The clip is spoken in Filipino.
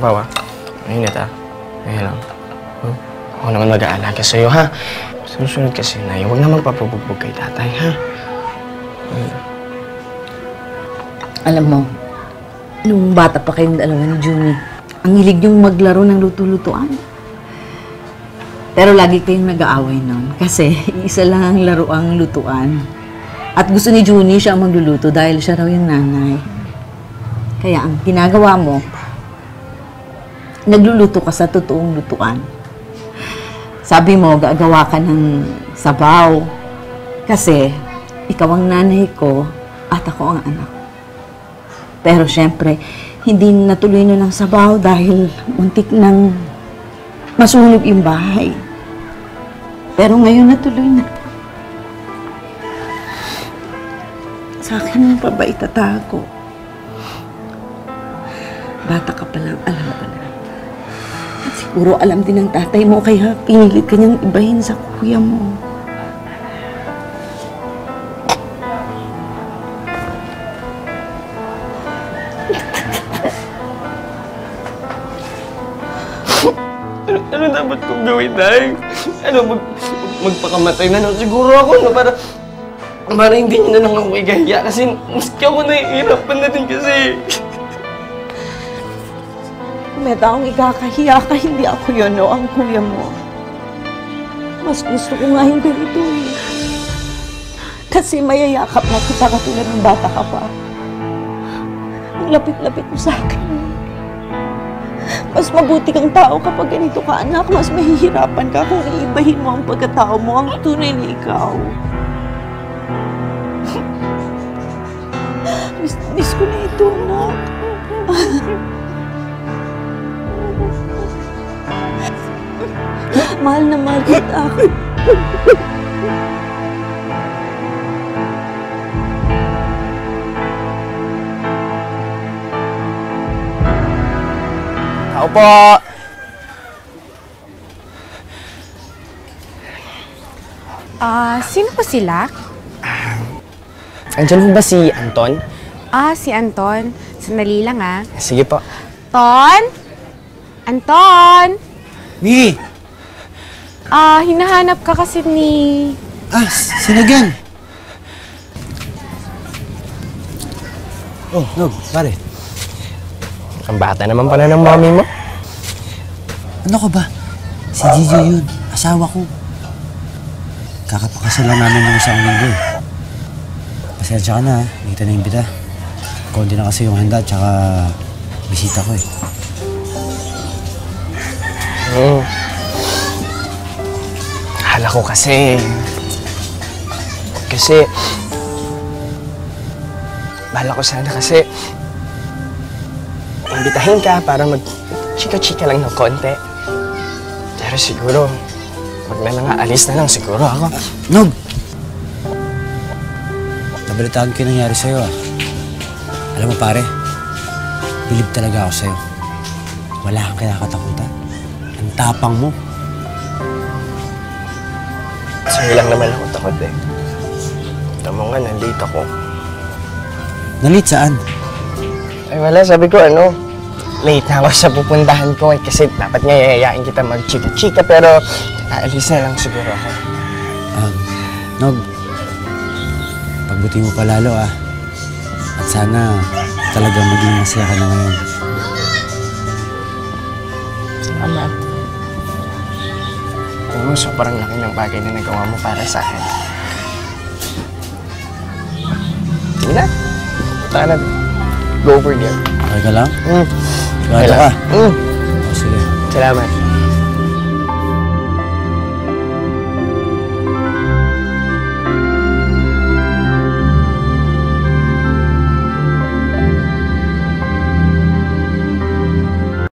Bawa, mainit ah. Ngayon lang. Ako naman mag-aalaga sa'yo, ha? Susunod kasi na huwag na magpapabugbog kay tatay, ha? Alam mo, nung bata pa kayong dalawa ni Junie, ang hilig niyong maglaro ng luto-lutuan. Pero lagi kayong nag-aaway nun kasi isa lang ang laro ang lutuan. At gusto ni Junie siya ang magluluto dahil siya raw yung nanay. Kaya ang ginagawa mo, nagluluto ka sa totoong lutuan. Sabi mo, gagawa ka ng sabaw. Kasi ikaw ang nanay ko at ako ang anak. Pero syempre, hindi natuloy na ng sabaw dahil muntik nang masunog yung bahay. Pero ngayon natuloy na. Sa akin mo pa ba itatago? Bata ka pa lang, alam ko na. At siguro alam din ng tatay mo, kaya pinilit ka niyang ibahin sa kuya mo. Ano dapat kong gawin, Day? Magpakamatay na lang siguro ako, no? Para hindi niyo na lang ako igahiya kasi maski ako nahihirapan na din kasi. May taong ikakahiya ka, hindi ako yun, no? Ang kuya mo. Mas gusto ko nga yung ganito, eh. Kasi mayayakap na kita katulad ng bata ka pa. Ang lapit-lapit mo sa akin. Mas mabuti kang tao kapag ganito ka, anak. Mas mahihirapan ka kung iibahin mo ang pagkatao mo, ang tunay na ikaw. Miss ko na ito, anak. Mahal na mahal kita. Tao po! Sino po sila? Andiyan po ba si Anton? Si Anton. Sandali lang, ah. Sige po. Ton? Anton? Mi! Hinahanap ka kasi ni... Sino yan? Oh, Nog, pare. Ang bata naman pala ng mami mo. Ano ka ba? Si Gigi yun. Asawa ko. Kakapakasal lang namin ng isang linggo eh. Pasensya ka na ha. Hindi kita na-imbita. Konti na kasi yung handa at saka bisita ko eh. Akala ko kasi... Bahala ko sana kasi... Imbitahin ka para mag-chika-chika lang ng konti. Pero siguro, wag na lang alis na lang siguro ako. Nog! Nabalitaan ko yung nangyari sa'yo ah. Alam mo pare, bilib talaga ako sa'yo. Wala kang kinakatakutan. Ang tapang mo. Sa'yo lang naman ako takot eh. Tama nga, nalate ako. Nalit saan? Ay wala, sabi ko late na ako sa pupuntahan ko eh, kasi dapat nga yayayain kita mag-chika-chika pero aalis na lang siguro ako. Nog, pagbuti mo pa lalo ah. At sana talagang maging masaya ka na ngayon. Salamat. Oo, sobrang laki ng bagay na nagawa mo para sa akin. Sige na. Punta na. Go over there. Okay ka lang? Okay Sigurado ka? Oh, sige. Salamat.